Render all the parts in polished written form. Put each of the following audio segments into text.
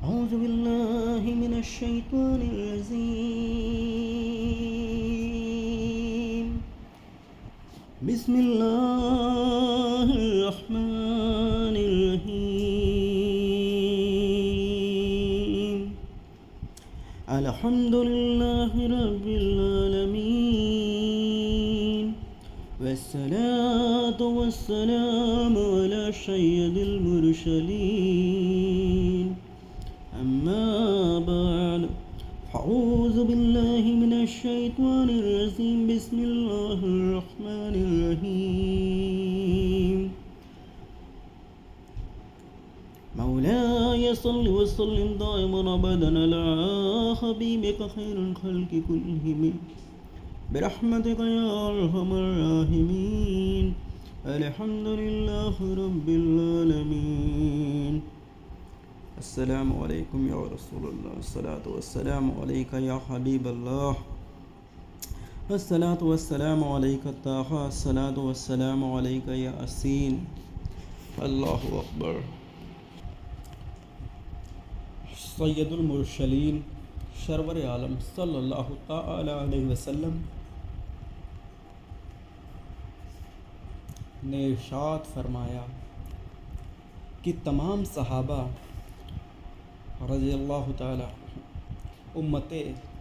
أعوذ بالله من الشيطان الرجيم. بسم الله الرحمن الرحيم. الحمد لله رب العالمين، والصلاة والسلام على سيد المرسلين. أما بعد، أعوذ بالله من الشيطان الرجيم. بسم الله الرحمن الرحيم. مولاي صل وسلم دائما أبدا على حبيبك خير الخلق كلهم برحمتك يا أرحم الراحمين. الحمد لله رب العالمين. السلام علیکم یا رسول اللہ، الصلاۃ والسلام علیک یا حبیب اللہ، الصلاۃ والسلام علیک طٰہٰ، الصلاۃ والسلام علیک یا یاسین. اللہ اکبر. سید المرسلین سرور عالم صلی اللہ تعالی علیہ وسلم نے ارشاد فرمایا کہ تمام صحابہ رضی اللہ تعالی امت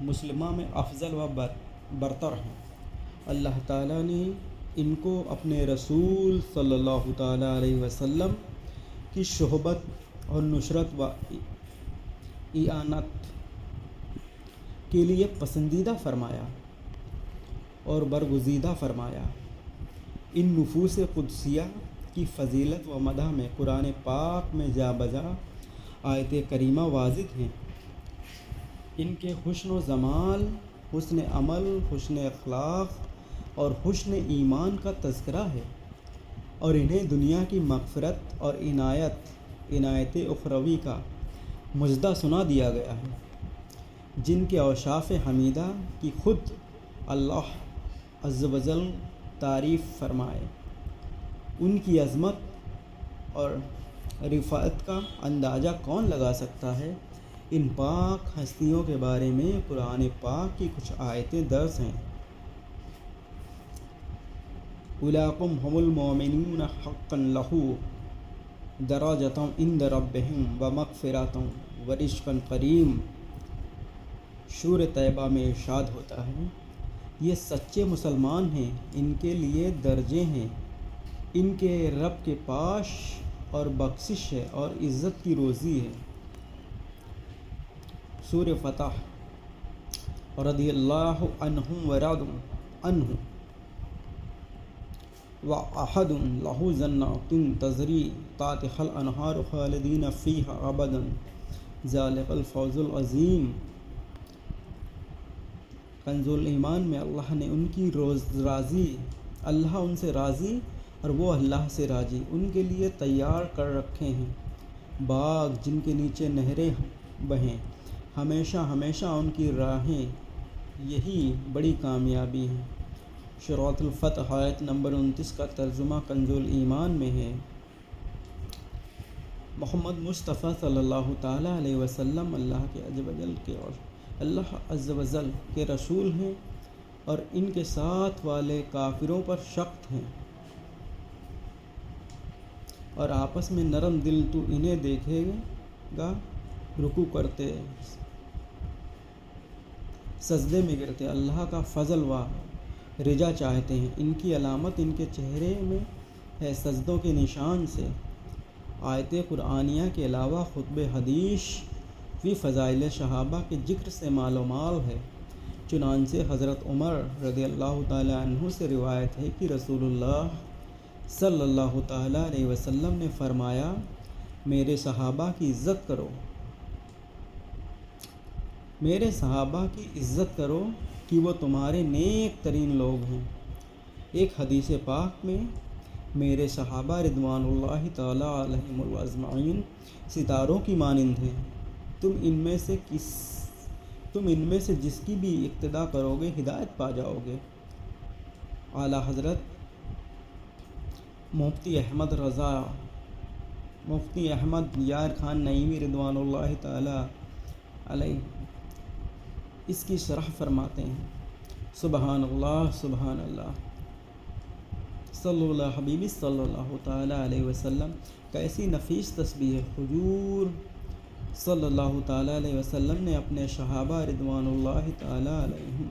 مسلمہ میں افضل و برتر ہیں. اللہ تعالیٰ نے ان کو اپنے رسول صلی اللہ تعالی علیہ وسلم کی صحبت اور نصرت و اعانت کے لیے پسندیدہ فرمایا اور برگزیدہ فرمایا. ان نفوس قدسیہ کی فضیلت و مدح میں قرآن پاک میں جا بجا آیت کریمہ واضح ہیں. ان کے حسن و جمال، حسن عمل، حسن اخلاق اور حسن ایمان کا تذکرہ ہے، اور انہیں دنیا کی مغفرت اور عنایت اخروی کا مژدہ سنا دیا گیا ہے، جن کے اوصاف حمیدہ کی خود اللہ عز و جل تعریف فرمائے. ان کی عظمت اور رفعت کا اندازہ کون لگا سکتا ہے؟ ان پاک ہستیوں کے بارے میں قرآن پاک کی کچھ آیتیں درج ہیں. اولئکم هم المؤمنون حقا لہ درجۃ عند ربہم ومغفرۃ ورزق کریم. سورہ طیبہ میں ارشاد ہوتا ہے، یہ سچے مسلمان ہیں، ان کے لیے درجے ہیں ان کے رب کے پاس، اور بخشش ہے اور عزت کی روزی ہے. سورہ فتح. رضی اللہ عنہم ورضوا عنہ وأعد لہ جنات تجری تحتہا الانہار خالدین فیہا ابدا ذلک الفوز العظیم. کنز الایمان میں اللہ نے ان کی اللہ ان سے راضی اور وہ اللہ سے راضی ان کے لیے تیار کر رکھے ہیں باغ جن کے نیچے نہریں بہیں، ہمیشہ ہمیشہ ان کی راہیں، یہی بڑی کامیابی ہے. سورۃ الفتح آیت نمبر 29 کا ترجمہ کنز الایمان میں ہے. محمد مصطفیٰ صلی اللہ تعالیٰ علیہ وسلم اللہ عز و جل کے رسول ہیں، اور ان کے ساتھ والے کافروں پر سخت ہیں، اور آپس میں نرم دل تو انہیں دیکھے گا رکوع کرتے، سجدے میں گرتے، اللہ کا فضل و رضا چاہتے ہیں. ان کی علامت ان کے چہرے میں ہے سجدوں کے نشان سے. آیت قرآنیہ کے علاوہ خطب حدیث فی فضائل صحابہ کے ذکر سے معلومات ہے. چنانچہ حضرت عمر رضی اللہ تعالی عنہ سے روایت ہے کہ رسول اللہ صلی اللہ تعالیٰ علیہ وسلم نے فرمایا، میرے صحابہ کی عزت کرو کہ وہ تمہارے نیک ترین لوگ ہیں. ایک حدیث پاک میں، میرے صحابہ رضوان اللہ تعالیٰ علیہم اجمعین ستاروں کی مانند ہیں، تم ان میں سے جس کی بھی اقتداء کرو گے ہدایت پا جاؤ گے. اعلیٰ حضرت مفتی احمد رضا مفتی احمد یار خان نعیمی رضوان اللہ تعالی علیہ اس کی شرح فرماتے ہیں، سبحان اللہ صلی اللہ حبیبی صلی اللہ تعالی علیہ وسلم، کیسی نفیس تسبیح ہے۔ حضور صلی اللہ تعالی علیہ وسلم نے اپنے صحابہ رضوان اللہ تعالی علیہم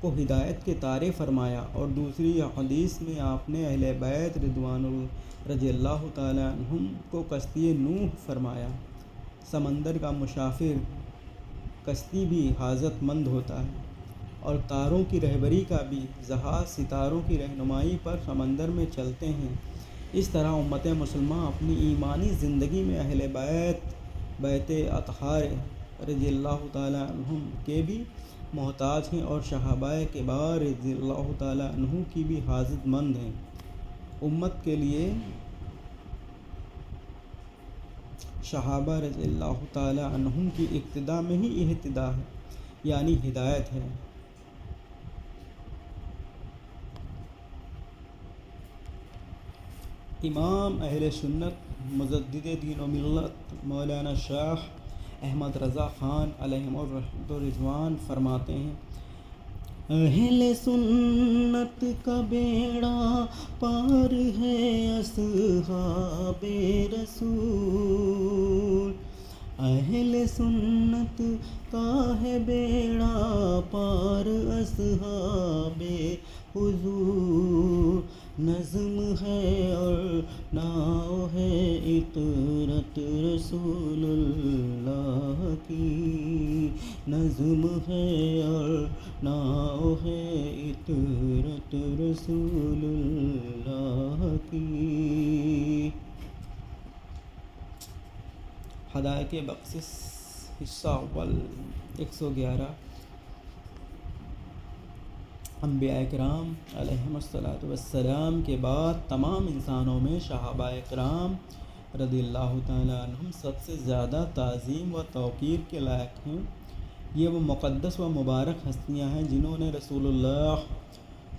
کو ہدایت کے طارے فرمایا، اور دوسری حدیث میں آپ نے اہل بیت رضی اللہ تعالی عنہم کو کشتی نوح فرمایا۔ سمندر کا مسافر کشتی بھی حاجت مند ہوتا ہے، اور تاروں کی رہبری کا بھی جہاز ستاروں کی رہنمائی پر سمندر میں چلتے ہیں۔ اس طرح امت مسلمہ اپنی ایمانی زندگی میں اہل بیت اطہار رضی اللہ تعالی عنہم کے بھی محتاج ہیں، اور صحابہ کبار رضی اللہ تعالی عنہ کی بھی حاجت مند ہیں۔ امت کے لیے صحابہ رضی اللہ تعالی عنہم کی اقتداء میں ہی اہتداء ہے، یعنی ہدایت ہے۔ امام اہل سنت مجدد دین و ملت مولانا شیخ احمد رضا خان علیہ الرحمۃ والرضوان فرماتے ہیں، اہل سنت کا بیڑا پار ہے اصحاب رسول، اہل سنت کا ہے بیڑا پار اصحاب حضور، نظم ہے اور ناؤ ہے اطرت رسول اللہ کی، نظم ہے اور ناؤ ہے اطرت رسول اللہ کی۔ ہدایت بخشش حصہ اول 111 انبیاء کرام علیہم السلام کے بعد تمام انسانوں میں صحابہ کرام رضی اللہ تعالیٰ عنہم سب سے زیادہ تعظیم و توقیر کے لائق ہیں۔ یہ وہ مقدس و مبارک ہستیاں ہیں جنہوں نے رسول اللہ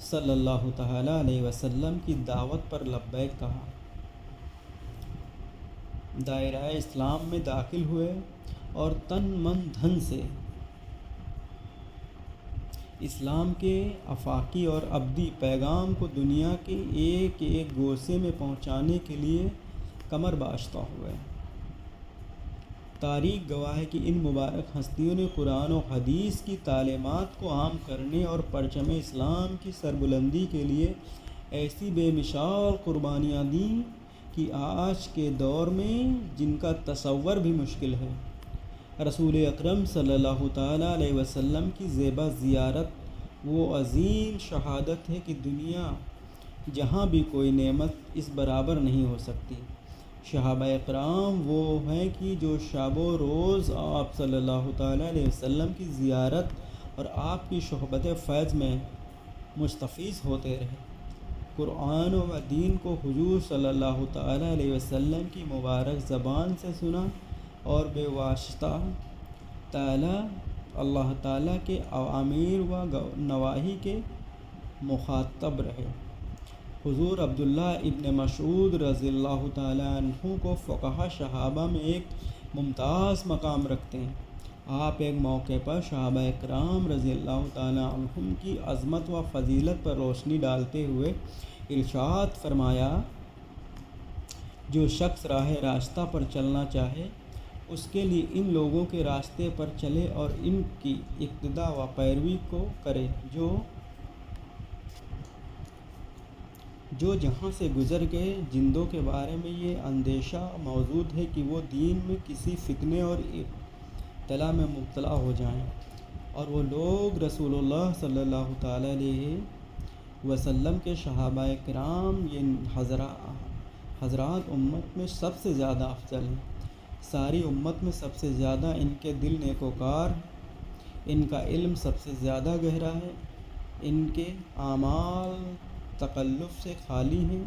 صلی اللہ تعالیٰ علیہ وسلم کی دعوت پر لبیک کہا، دائرہ اسلام میں داخل ہوئے اور تن من دھن سے اسلام کے آفاقی اور ابدی پیغام کو دنیا کے ایک ایک گوشے میں پہنچانے کے لیے کمر بستہ ہوئے۔ تاریخ گواہ ہے کہ ان مبارک ہستیوں نے قرآن و حدیث کی تعلیمات کو عام کرنے اور پرچم اسلام کی سربلندی کے لیے ایسی بے مثال قربانیاں دیں کہ آج کے دور میں جن کا تصور بھی مشکل ہے۔ رسول اکرم صلی اللہ تعالیٰ علیہ وسلم کی زیبا زیارت وہ عظیم شہادت ہے کہ دنیا جہاں بھی کوئی نعمت اس برابر نہیں ہو سکتی۔ صحابہ کرام وہ ہیں کہ جو شب و روز آپ صلی اللہ تعالیٰ علیہ وسلم کی زیارت اور آپ کی صحبت فیض میں مستفیض ہوتے رہے۔ قرآن و دین کو حضور صلی اللہ تعالیٰ علیہ وسلم کی مبارک زبان سے سنا اور بے واسطہ اللہ تعالیٰ کے اوامر و نواہی کے مخاطب رہے۔ حضور عبداللہ ابن مسعود رضی اللہ تعالیٰ عنہ کو فقہا صحابہ میں ایک ممتاز مقام رکھتے ہیں۔ آپ ایک موقع پر صحابہ کرام رضی اللہ تعالیٰ عنہم کی عظمت و فضیلت پر روشنی ڈالتے ہوئے ارشاد فرمایا، جو شخص راہ راستہ پر چلنا چاہے اس کے لیے ان لوگوں کے راستے پر چلے اور ان کی اقتداء و پیروی کو کرے جو جہاں سے گزر گئے، جندوں کے بارے میں یہ اندیشہ موجود ہے کہ وہ دین میں کسی فتنے اور ابتلا میں مبتلا ہو جائیں، اور وہ لوگ رسول اللہ صلی اللہ تعالیٰ علیہ وسلم کے صحابہ کرام یہ حضرات امت میں سب سے زیادہ افضل ہیں۔ ساری امت میں سب سے زیادہ ان کے دل نیکوکار، ان کا علم سب سے زیادہ گہرا ہے، ان کے اعمال تکلف سے خالی ہیں۔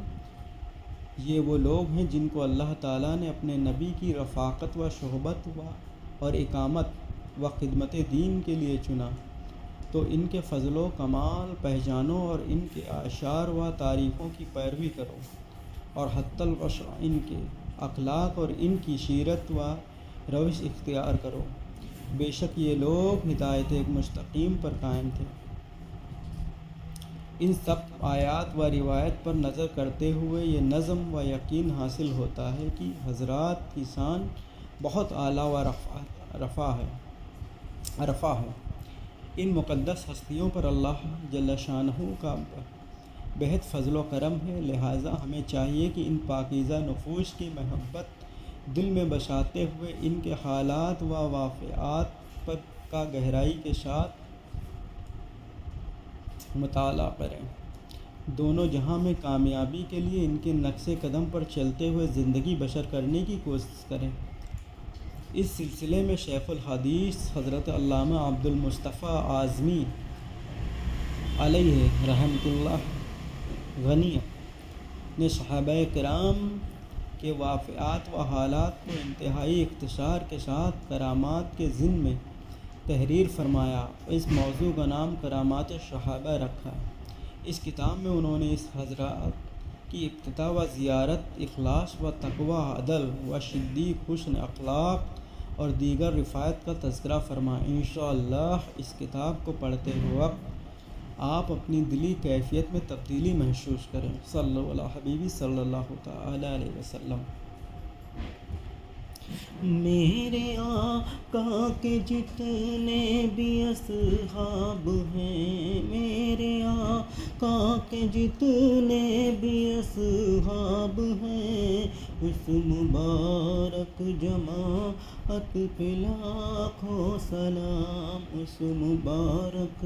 یہ وہ لوگ ہیں جن کو اللہ تعالیٰ نے اپنے نبی کی رفاقت و صحبت اور اقامت و خدمت دین کے لیے چنا، تو ان کے فضل و کمال پہچانو اور ان کے اعشار و تعریفوں کی پیروی کرو، اور حتی الوسع ان کے اخلاق اور ان کی سیرت و روش اختیار کرو۔ بے شک یہ لوگ ہدایت ایک مستقیم پر قائم تھے۔ ان سب آیات و روایت پر نظر کرتے ہوئے یہ نظم و یقین حاصل ہوتا ہے کہ حضرات کی شان بہت اعلیٰ و رفع ہے۔ ان مقدس ہستیوں پر اللہ جل شانہ کا بہت فضل و کرم ہے، لہٰذا ہمیں چاہیے کہ ان پاکیزہ نفوس کی محبت دل میں بساتے ہوئے ان کے حالات و واقعات کا گہرائی کے ساتھ مطالعہ کریں، دونوں جہاں میں کامیابی کے لیے ان کے نقش قدم پر چلتے ہوئے زندگی بسر کرنے کی کوشش کریں۔ اس سلسلے میں شیخ الحدیث حضرت علامہ عبد المصطفیٰ اعظمی علیہ رحمۃ اللہ غنی نے صحابہ کرام کے واقعات و حالات کو انتہائی اختصار کے ساتھ کرامات کے ضمن میں تحریر فرمایا۔ اس موضوع کا نام کرامات صحابہ رکھا۔ اس کتاب میں انہوں نے اس حضرات کی ابتدا و زیارت، اخلاص و تقوی، عدل و صدیق، حسن اخلاق اور دیگر رفعت کا تذکرہ فرمایا۔ انشاءاللہ اس کتاب کو پڑھتے وقت آپ اپنی دلی کیفیت میں تبدیلی محسوس کریں۔ صلی اللہ علیہ حبیبی صلی اللہ تعالی علیہ وسلم۔ میرے آقا کے جتنے بھی اصحاب ہیں، میرے آقا کے جتنے بھی اصحاب ہیں، اس مبارک جماعت پہ لاکھوں سلام، اس مبارک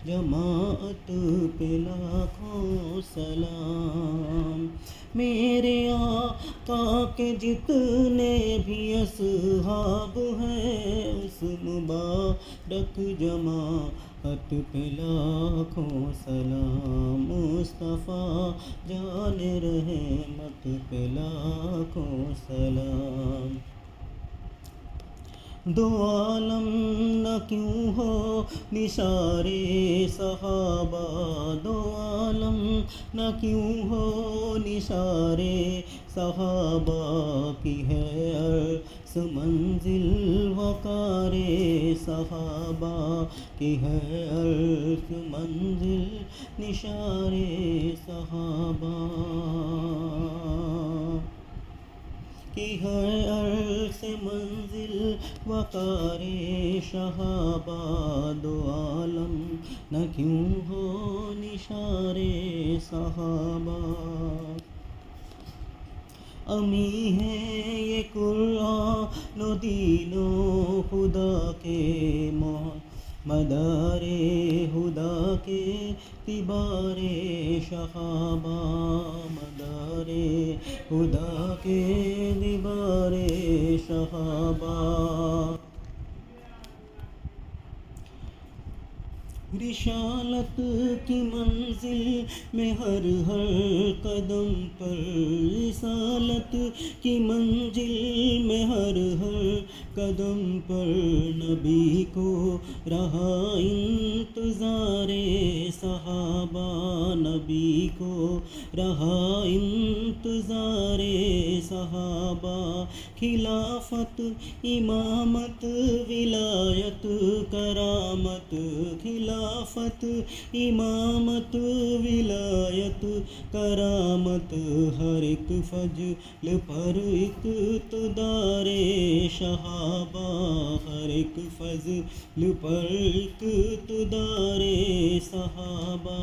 جماعت پہ لاکھوں سلام۔ میرے آقا کے جتنے بھی اصحاب ہیں، اس مبارک جماعت پہ لاکھوں سلام، مصطفیٰ جان رحمت پہ لاکھوں سلام۔ دو عالم نہ کیوں ہو نثار صحابہ، دو عالم نہ کیوں ہو نثار صحابہ، کی ہے عرص منزل وقار صحابہ، کی ہے عرص منزل نثار صحابہ، کی ہے عرص منزل وقار صحابہ، دو عالم نہ کیوں ہو نثار صحابہ۔ امی ہے یہ قرآن و دین و خدا کے مدار خدا کے تبار صحابہ، مدار خدا کے دیبار صحابہ۔ رسالت کی منزل میں ہر قدم پر، رسالت کی منزل میں ہر قدم پر، نبی کو رہا انتظار صحابہ، نبی کو رہا انتظار صحابہ۔ خلافت، امامت، ولایت، کرامت، خلافت، امامت، ولایت، کرامت، ہر ایک فضل پر اقتدار صحابہ، ہر ایک فضل پر اقتدار صحابہ۔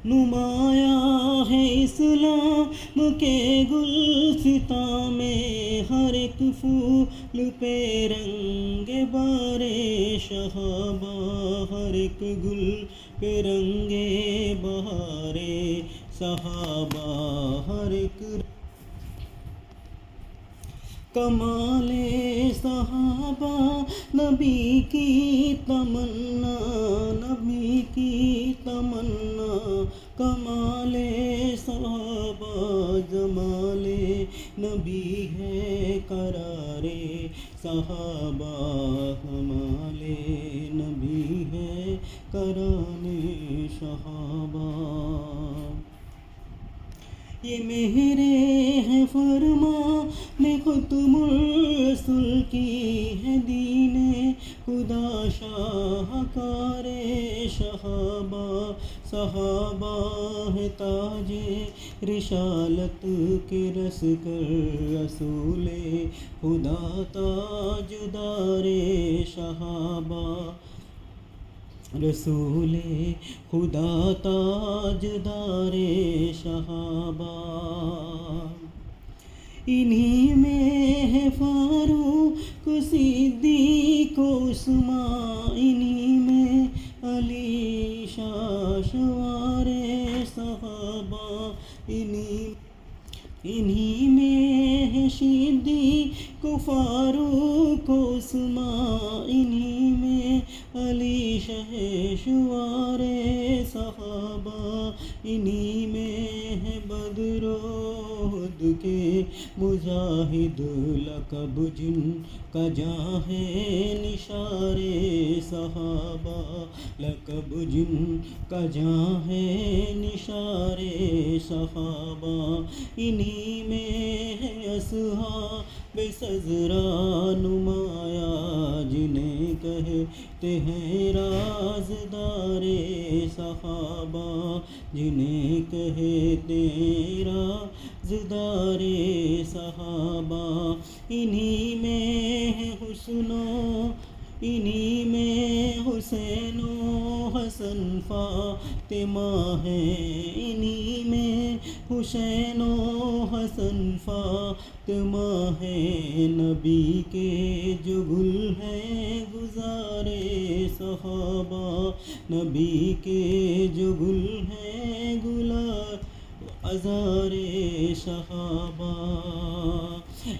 نمایاں ہے اسلام کے گلستاں میں، ہر ایک پھول پہ رنگ بار صحابہ، ہر ایک گل پہ رنگ بہار صحابہ، ہر ایک کمال صحابہ، نبی کی تمنا، نبی کی تمنا، کمال صحابہ، جمال نبی ہے قرار صحابہ، کمال نبی ہے قرار صحابہ۔ یہ میرے ہے فرمان ختم الرسول کی ہے دین خدا شاہکار صحابہ ہے تاج رسالت کے رس کر رسول خدا تاجدار صحابہ رسول خدا تاجدار صحابہ انہی میں ہے فاروق صدیق عثمان انہی میں علی شاشوار صحابہ انہی میں ہے صدیق فاروق عثمان انہی میں علی شاشوار صحابہ انہی میں ہے بدر احد کے مجاہد لقب جن کا جاں ہے نثار صحابہ لقب جن کا جاں ہے نثار صحابہ انہی میں ہے اصحاب سزرا نمایاں جنہیں کہتے ہیں رازدار صحابہ جنہیں کہتے ہیں رازدار صحابہ انہی میں ہے انہی میں حسین و حسن فاطمہ ہے انہی میں حسین و حسن فاطمہ ہے نبی کے جو گل ہیں گزارے صحابہ نبی کے جو گل ہیں گلار ازار صحابہ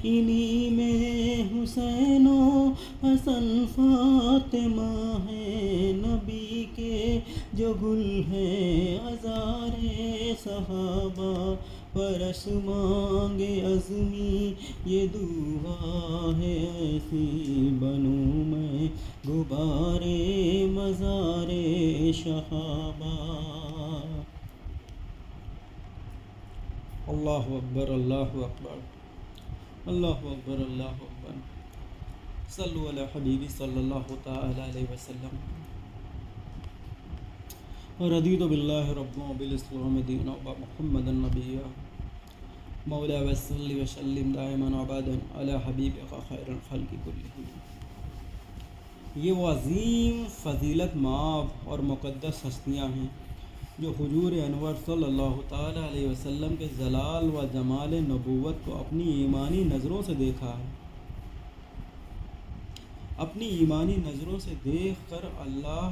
انہی میں حسین و حسن فاطمہ ہے نبی کے جو گل ہیں ازار صحابہ پرس مانگے عزمی یہ دعا ہے ایسی بنوں میں غبار مزار صحابہ اللہ اکبر اللہ اکبر اللہ اکبر اللہ اکبر صلو علی حبیبی صلی اللہ تعالی علیہ وسلم رضیت باللہ ربا وبالاسلام دینا وبمحمد النبی مولا وصلی وسلم دائما ابدا علی حبیبک خیر الخلق کلہم۔ یہ وہ عظیم فضیلت مآب اور مقدس ہستیاں ہیں جو حضور انور صلی اللہ تعالیٰ علیہ وسلم کے جلال و جمال نبوت کو اپنی ایمانی نظروں سے دیکھا ہے۔ اپنی ایمانی نظروں سے دیکھ کر اللہ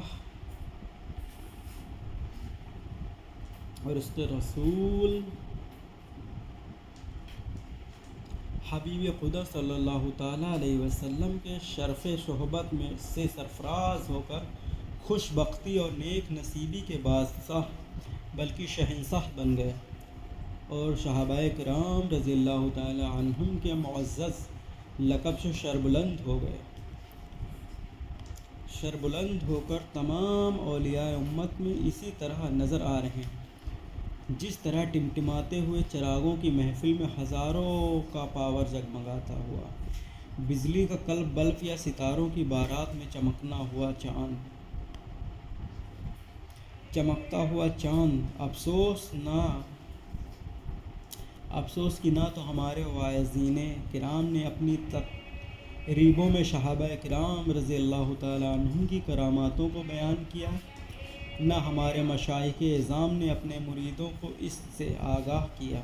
اور اس کے رسول حبیب خدا صلی اللہ تعالیٰ علیہ وسلم کے شرف صحبت میں سے سرفراز ہو کر خوش بختی اور نیک نصیبی کے بادشاہ بلکہ شہنشاہ بن گئے اور صحابہ کرام رضی اللہ تعالی عنہم کے معزز لقب سے شربلند ہو گئے۔ شربلند ہو کر تمام اولیاء امت میں اسی طرح نظر آ رہے ہیں جس طرح ٹمٹماتے ہوئے چراغوں کی محفل میں ہزاروں کا پاور جگمگاتا ہوا بجلی کا قلب بلب یا ستاروں کی بارات میں چمکتا ہوا چاند افسوس کی نہ تو ہمارے واعظین کرام نے اپنی تقریبوں میں صحابہ کرام رضی اللہ تعالیٰ عنہم کی کراماتوں کو بیان کیا، نہ ہمارے مشائخ اعظام نے اپنے مریدوں کو اس سے آگاہ کیا،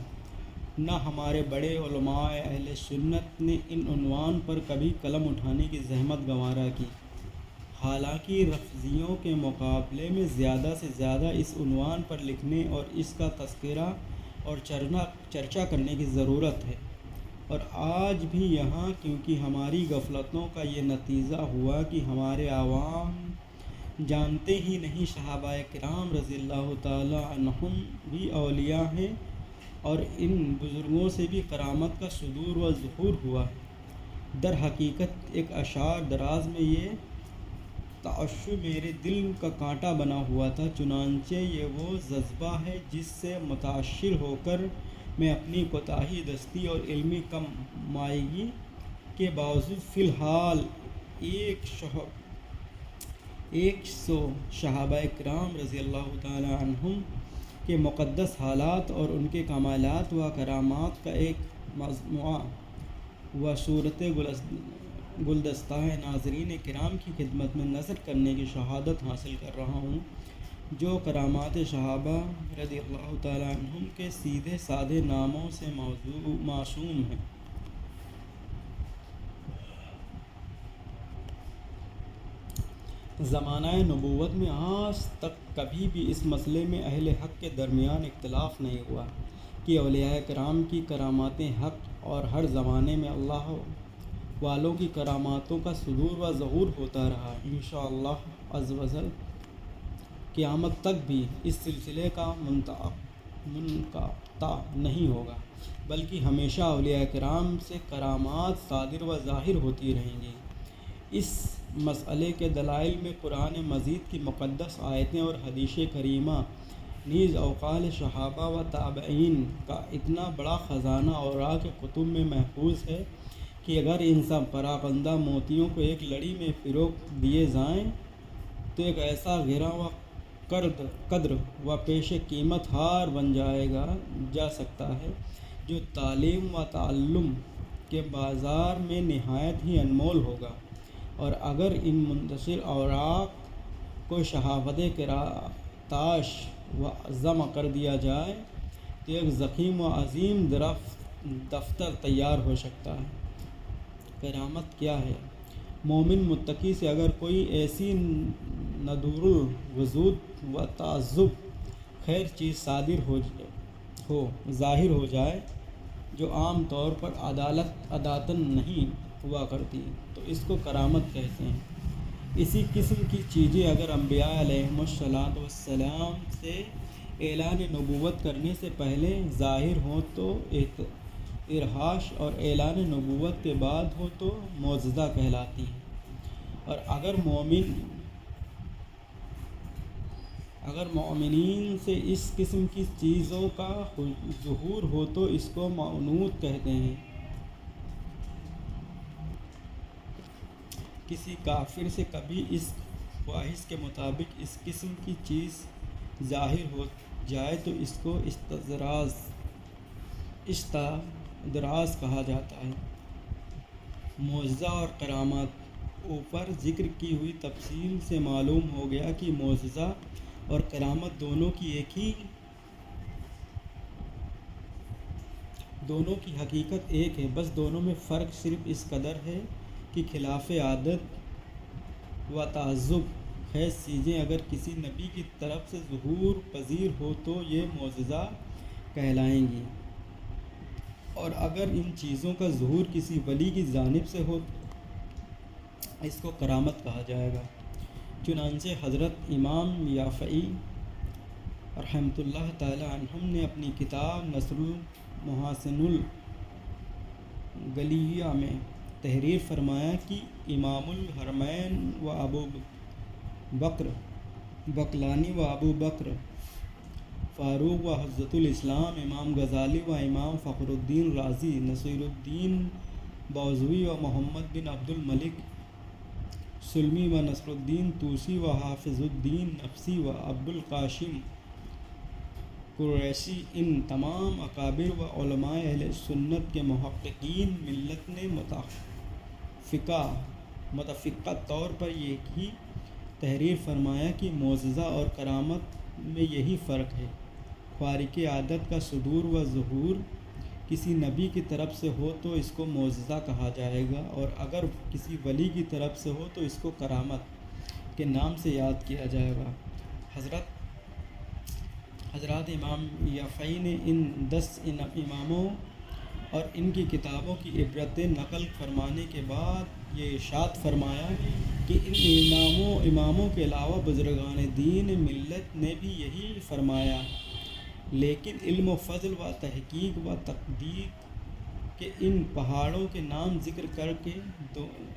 نہ ہمارے بڑے علماء اہل سنت نے ان عنوان پر کبھی قلم اٹھانے کی زحمت گوارا کی۔ حالانکہ رفضیوں کے مقابلے میں زیادہ سے زیادہ اس عنوان پر لکھنے اور اس کا تذکرہ اور چرچا کرنے کی ضرورت ہے، اور آج بھی یہاں کیونکہ ہماری غفلتوں کا یہ نتیجہ ہوا کہ ہمارے عوام جانتے ہی نہیں صحابہ کرام رضی اللہ تعالی عنہم بھی اولیاء ہیں اور ان بزرگوں سے بھی کرامت کا صدور و ظہور ہوا۔ در حقیقت ایک اشعار دراز میں یہ تعشع میرے دل کا کانٹا بنا ہوا تھا، چنانچہ یہ وہ جذبہ ہے جس سے متاثر ہو کر میں اپنی کوتاہی دستی اور علمی کم مائگی کے باوجود فی الحال 100 صحابہ کرام رضی اللہ تعالی عنہم کے مقدس حالات اور ان کے کمالات و کرامات کا ایک مجموعہ و صورت گلدستہ ناظرین کرام کی خدمت میں نظر کرنے کی شہادت حاصل کر رہا ہوں، جو کرامات صحابہ رضی اللہ تعالی عنہم کے سیدھے سادے ناموں سے معصوم ہیں۔ زمانہ نبوت میں آج تک کبھی بھی اس مسئلے میں اہل حق کے درمیان اختلاف نہیں ہوا کہ اولیاء کرام کی کراماتیں حق، اور ہر زمانے میں اللہ والوں کی کراماتوں کا صدور و ظہور ہوتا رہا۔ انشاءاللہ عز و جل قیامت تک بھی اس سلسلے کا منقطع نہیں ہوگا، بلکہ ہمیشہ اولیاء کرام سے کرامات صادر و ظاہر ہوتی رہیں گی۔ اس مسئلے کے دلائل میں قرآن مجید کی مقدس آیتیں اور حدیث کریمہ نیز اوقال صحابہ و تابعین کا اتنا بڑا خزانہ اوراق کتب میں محفوظ ہے کہ اگر ان سب پراکندہ موتیوں کو ایک لڑی میں پرو دیے جائیں تو ایک ایسا گرا و قدر و پیش قیمت ہار بن جا سکتا ہے جو تعلیم و تعلم کے بازار میں نہایت ہی انمول ہوگا، اور اگر ان منتشر اوراق کو صحافت تاش و جمع کر دیا جائے تو ایک ضخیم و عظیم دفتر تیار ہو سکتا ہے۔ کرامت کیا ہے؟ مومن متقی سے اگر کوئی ایسی ندور الوجود و تعجب خیر چیز ظاہر ہو جائے جو عام طور پر عادتاً نہیں ہوا کرتی تو اس کو کرامت کہتے ہیں۔ اسی قسم کی چیزیں اگر انبیاء علیہم السلام سے اعلان نبوت کرنے سے پہلے ظاہر ہوں تو ارہاش، اور اعلان نبوت کے بعد ہو تو معجزہ کہلاتی ہیں، اور اگر مومنین سے اس قسم کی چیزوں کا ظہور ہو تو اس کو معنوت کہتے ہیں۔ کسی کافر سے کبھی اس خواہش کے مطابق اس قسم کی چیز ظاہر ہو جائے تو اس کو استدراج کہا جاتا ہے۔ معجزہ اور کرامات۔ اوپر ذکر کی ہوئی تفصیل سے معلوم ہو گیا کہ معجزہ اور کرامت دونوں کی حقیقت ایک ہے، بس دونوں میں فرق صرف اس قدر ہے کہ خلاف عادت و تعجب خیز چیزیں اگر کسی نبی کی طرف سے ظہور پذیر ہو تو یہ معجزہ کہلائیں گی، اور اگر ان چیزوں کا ظہور کسی ولی کی جانب سے ہو اس کو کرامت کہا جائے گا۔ چنانچہ حضرت امام یافعی رحمۃ اللہ تعالی عنہم نے اپنی کتاب نصر محاسن الگلیہ میں تحریر فرمایا کہ امام الحرمین و ابو بکر بقلانی و ابو بکر فاروق و حجۃ الاسلام امام غزالی و امام فخر الدین رازی نصیر الدین بوزوی و محمد بن عبد الملک سلمی و نصر الدین توسی و حافظ الدین نفسی و ابو القاسم قریشی، ان تمام اکابر و علماء اہل سنت کے محققین ملت نے متفقہ طور پر یہی تحریر فرمایا کہ معجزہ اور کرامت میں یہی فرق ہے۔ خارق عادت کا صدور و ظہور کسی نبی کی طرف سے ہو تو اس کو معجزہ کہا جائے گا، اور اگر کسی ولی کی طرف سے ہو تو اس کو کرامت کے نام سے یاد کیا جائے گا۔ حضرات امام یافعی نے ان 10 اماموں اور ان کی کتابوں کی عبرتیں نقل فرمانے کے بعد یہ ارشاد فرمایا کہ ان اماموں کے علاوہ بزرگان دین ملت نے بھی یہی فرمایا، لیکن علم و فضل و تحقیق و تقدیق کے ان پہاڑوں کے نام ذکر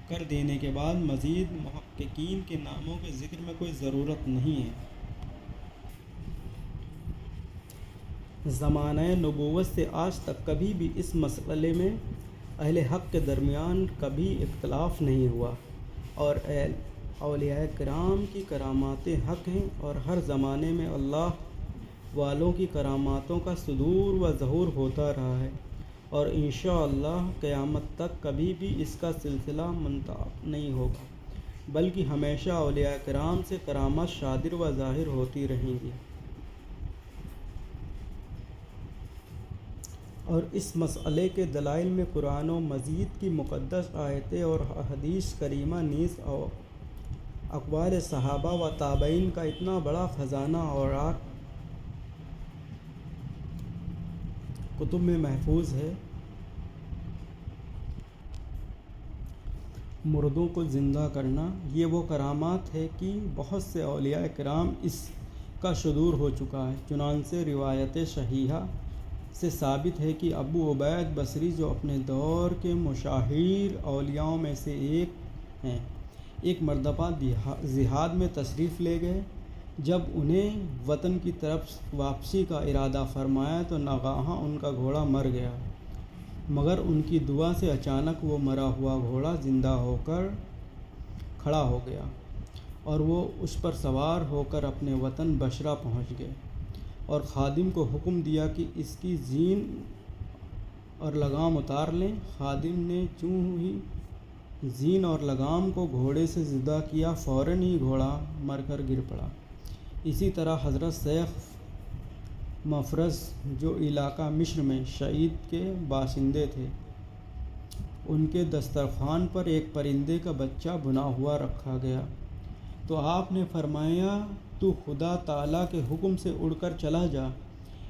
کر دینے کے بعد مزید محققین کے ناموں کے ذکر میں کوئی ضرورت نہیں ہے۔ زمانہ نبوت سے آج تک کبھی بھی اس مسئلے میں اہل حق کے درمیان کبھی اختلاف نہیں ہوا، اور اولیاء کرام کی کرامات حق ہیں، اور ہر زمانے میں اللہ والوں کی کراماتوں کا صدور و ظہور ہوتا رہا ہے، اور انشاءاللہ قیامت تک کبھی بھی اس کا سلسلہ منقطع نہیں ہوگا، بلکہ ہمیشہ اولیاء کرام سے کرامات صادر و ظاہر ہوتی رہیں گی۔ اور اس مسئلے کے دلائل میں قرآن و مجید کی مقدس آیتیں اور حدیث کریمہ نیز اقوال صحابہ و تابعین کا اتنا بڑا خزانہ اور کتب میں محفوظ ہے۔ مردوں کو زندہ کرنا یہ وہ کرامات ہے کہ بہت سے اولیاء کرام اس کا صدور ہو چکا ہے۔ چنانچہ روایت صحیحہ سے ثابت ہے کہ ابو عبید بصری جو اپنے دور کے مشاہیر اولیاء میں سے ایک ہیں، ایک مرتبہ جہاد میں تشریف لے گئے۔ جب انہیں وطن کی طرف واپسی کا ارادہ فرمایا تو ناگہاں ان کا گھوڑا مر گیا، مگر ان کی دعا سے اچانک وہ مرا ہوا گھوڑا زندہ ہو کر کھڑا ہو گیا، اور وہ اس پر سوار ہو کر اپنے وطن بصرہ پہنچ گئے، اور خادم کو حکم دیا کہ اس کی زین اور لگام اتار لیں۔ خادم نے چوں ہی زین اور لگام کو گھوڑے سے جدا کیا، فوراً ہی گھوڑا مر کر گر پڑا۔ اسی طرح حضرت شیخ مفرز جو علاقہ مصر میں شعید کے باشندے تھے، ان کے دسترخوان پر ایک پرندے کا بچہ بنا ہوا رکھا گیا، تو آپ نے فرمایا تو خدا تعالیٰ کے حکم سے اڑ کر چلا جا۔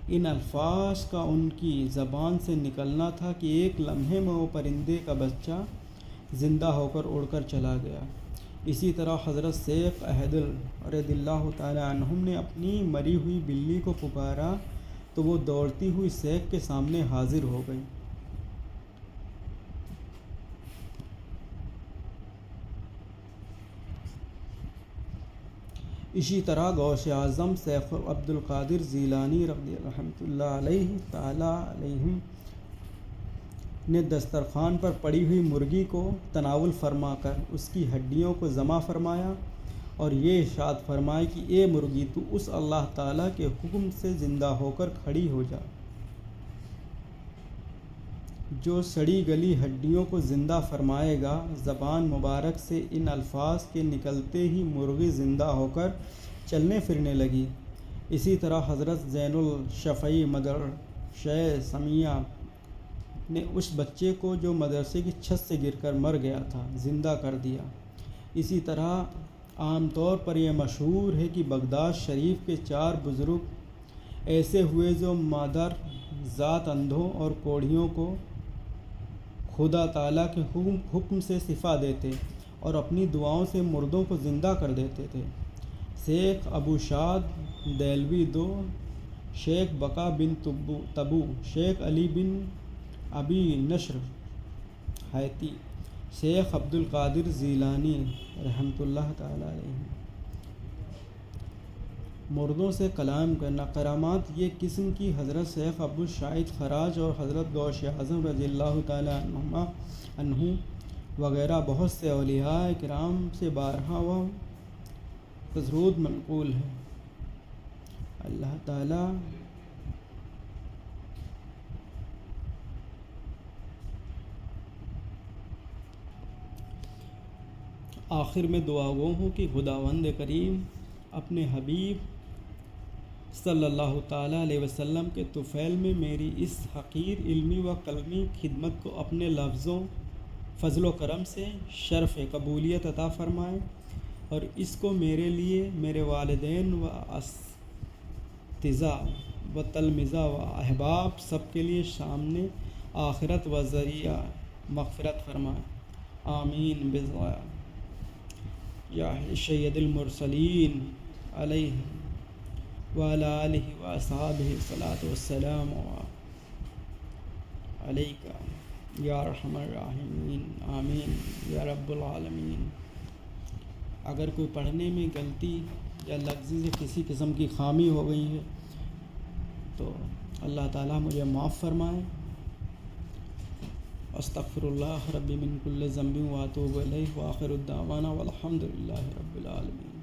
ان الفاظ کا ان کی زبان سے نکلنا تھا کہ ایک لمحے میں وہ پرندے کا بچہ زندہ ہو کر اڑ کر چلا گیا۔ اسی طرح حضرت شیخ احد رضی اللہ تعالیٰ عنہم نے اپنی مری ہوئی بلی کو پکارا تو وہ دوڑتی ہوئی شیخ کے سامنے حاضر ہو گئی۔ اسی طرح غوث اعظم شیخ عبد القادر جیلانی رحمۃ اللہ علیہ تعالیٰ علیہم نے دسترخوان پر پڑی ہوئی مرغی کو تناول فرما کر اس کی ہڈیوں کو جمع فرمایا اور یہ ارشاد فرمایا کہ اے مرغی تو اس اللہ تعالیٰ کے حکم سے زندہ ہو کر کھڑی ہو جا جو سڑی گلی ہڈیوں کو زندہ فرمائے گا۔ زبان مبارک سے ان الفاظ کے نکلتے ہی مرغی زندہ ہو کر چلنے پھرنے لگی۔ اسی طرح حضرت زین الشفعی مدرسہ سمیہ نے اس بچے کو جو مدرسے کی چھت سے گر کر مر گیا تھا زندہ کر دیا۔ اسی طرح عام طور پر یہ مشہور ہے کہ بغداد شریف کے 4 بزرگ ایسے ہوئے جو مادر ذات اندھوں اور کوڑھیوں کو خدا تعالیٰ کے حکم سے شفا دیتے اور اپنی دعاؤں سے مردوں کو زندہ کر دیتے تھے۔ شیخ ابو شاد دہلوی 2، شیخ بقا بن تبو، شیخ علی بن ابی نصر حیتی، شیخ عبد القادر جیلانی رحمۃ اللہ تعالیٰ علیہ۔ مردوں سے کلام کرنا کرامات یہ قسم کی حضرت شیخ ابو سعید خراج اور حضرت غوث اعظم رضی اللہ تعالیٰ عنہ وغیرہ بہت سے اولیاء کرام سے بارہا و تجرود منقول ہے۔ اللہ تعالیٰ آخر میں دعا گو ہوں کہ خداوند کریم اپنے حبیب صلی اللہ تعالیٰ علیہ وسلم کے طفیل میں میری اس حقیر علمی و قلمی خدمت کو اپنے لفظوں فضل و کرم سے شرف قبولیت عطا فرمائے، اور اس کو میرے لیے، میرے والدین و اساتذہ و تلامذہ و احباب سب کے لیے سامنے آخرت و ذریعہ مغفرت فرمائے۔ آمین بجاہ یا سید المرسلین علیہ وعلی آلہ واصحابہ الصلاۃ والسلام علیکہ یا ارحم الراحمین، آمین یا رب العالمین۔ اگر کوئی پڑھنے میں غلطی یا لفظی سے کسی قسم کی خامی ہو گئی ہے تو اللہ تعالیٰ مجھے معاف فرمائے۔ استغفر اللہ ربی من کل ذنب واتوب الیہ، وآخر الدعوانا والحمد للہ رب العالمین۔